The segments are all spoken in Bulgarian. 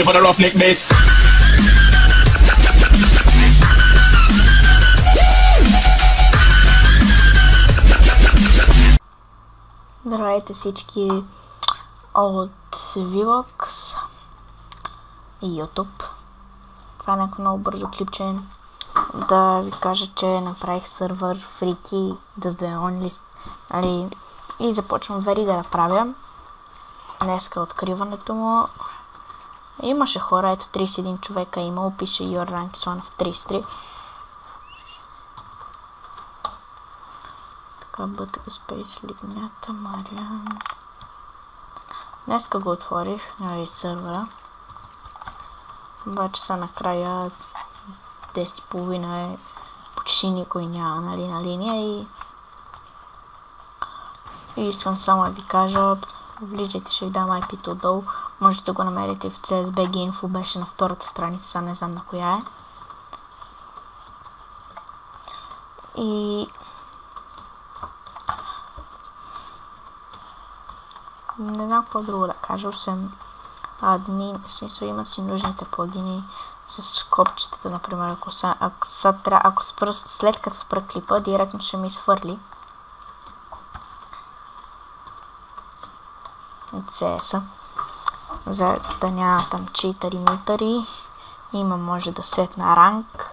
for the roughneck bass. Здравейте всички от Vlogs и YouTube. Това е някакво много бързо клипче. Да ви кажа, че направих сървър Freaky Dust Only, нали, и започвам верига да правя. Днеска е откриването му. Имаше хора, ето 31 човека имало, пише Your Rank is one of 33. Така, бътък Space Лигнята, Мариан. Днеска го отворих, нали, сървъра. Обаче са накрая 10:30 е, почти никой няма, нали, на линия и искам само да ви кажа, влизайте, ще ви дам IP-то отдолу, можете да го намерите в CSBG Info, беше на втората страница, не знам на коя е. И не знам какво друго да кажа, освен админ, в смисъл има си нужните плагини с копчетата, например, ако след като спра клипа, директно ще ми свърли от CS-а, за да няма там читари-митари. Има, може да сетна ранг.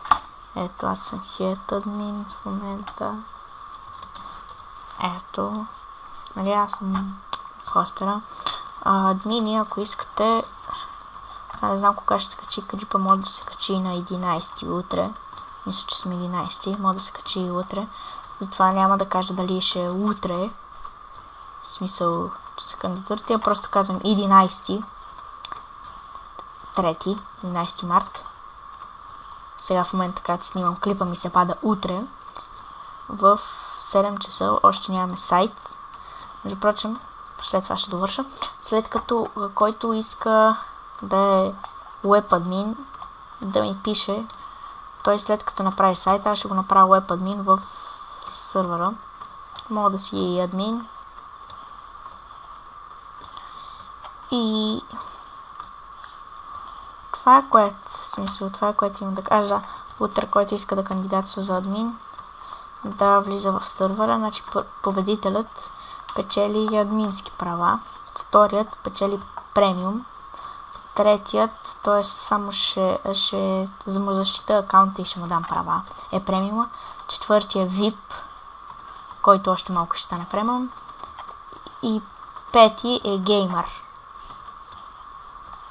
Ето, аз съм хед админ в момента. Ето, нали, аз съм хостера. Админи, ако искате, не знам кога ще се качи клипа, може да се качи на 11 утре. Мисля, че сме 11, може да се качи и утре. Затова няма да кажа дали ще е утре. В смисъл, че се кандидатурите, я просто казвам 11 март. Сега в момента, когато снимам клипа, ми се пада утре. В 7 часа още нямаме сайт. Между прочим, след това ще довърша. След като който иска да е web админ, да ми пише, той след като направи сайта, аз ще го направя web админ в сървъра. Мога да си и админ. И това е което имам да кажа. Утре, който иска да кандидатства за админ, да влиза в сървъра. Значи победителят печели админски права, вторият печели премиум, третият, т.е. само ще за му защита акаунта и ще му дам права, е премиума, четвъртия VIP, който още малко ще стане премиум, и пети е геймър.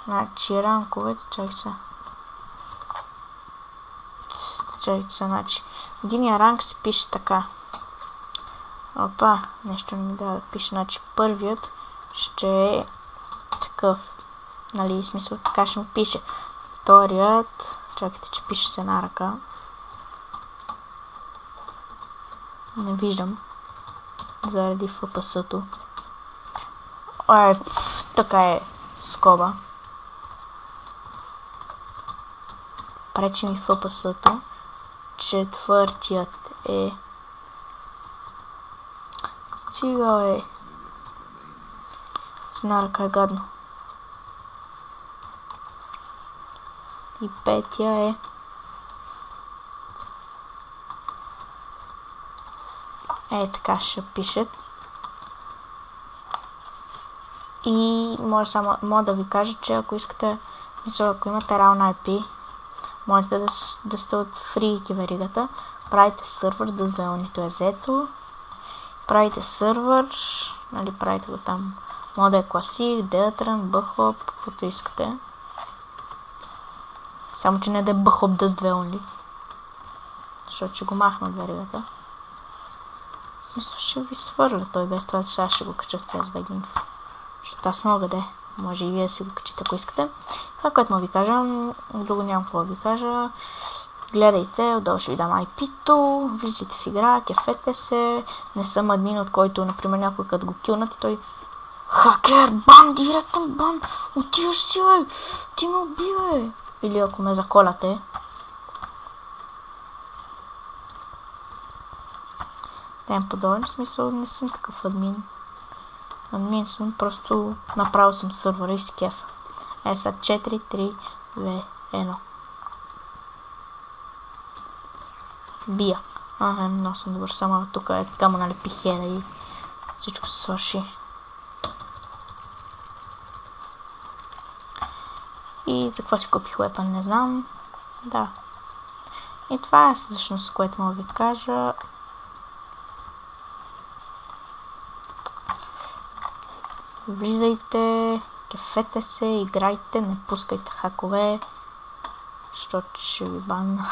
Значи ранковете, чакайте се, значи единия ранг се пише така. Опа, нещо не ми дава да пише. Значи първият ще е такъв. Нали, в смисъл така ще ми пише. Вторият, чакайте, че пише с една ръка. Не виждам. Заради FPS-то. Така е скоба. Пречи ми FPS-то. Четвъртият е стига е. С една ръка е гадно. И петия е така ще пишат. И може да ви кажа, че ако искате, ако имате реална IP, можете да сте от Freaky веригата, правите сървър да звелнито е зето. Правите сървър, нали, правите го там, може да е класик, Deatran, Bhop, каквото искате. Само, че не да е Bhop Dust 2 Only, защото ще го махна от веригата. Мисля, ще ви свърля той, без това сега ще го кача в CSBG Info. Защото аз мога да е. Може и вие да си го качите, ако искате. Това, което му ви кажа, друго нямам какво да ви кажа. Гледайте, отдолу ще ви дам IP-то, влизайте в игра, кефете се. Не съм админ, от който, например, някой като го килнат и той хакер, бан, директен бан, отиваш си, бе, ти ме уби, бе. Или ако ме заколяте. Тем подобен, в смисъл не съм такъв админ. Админ съм, просто направил съм сървъра и с кефа. Са 4, 3, 2, 1. Бия. Много съм добър, само тук е така му налепи хеда и всичко се свърши. И за какво си купих уепън, не знам. Да. И това е всъщност, което мога ви кажа. Влизайте, кефете се, играйте, не пускайте хакове, защото ще ви банна.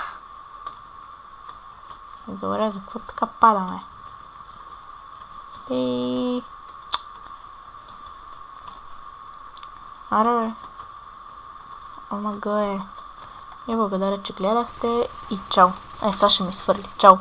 Добре, за какво така падаме? И... Аре бе. Ама гъе. И благодаря, че гледахте и чао. Сега ще ми свърли. Чао.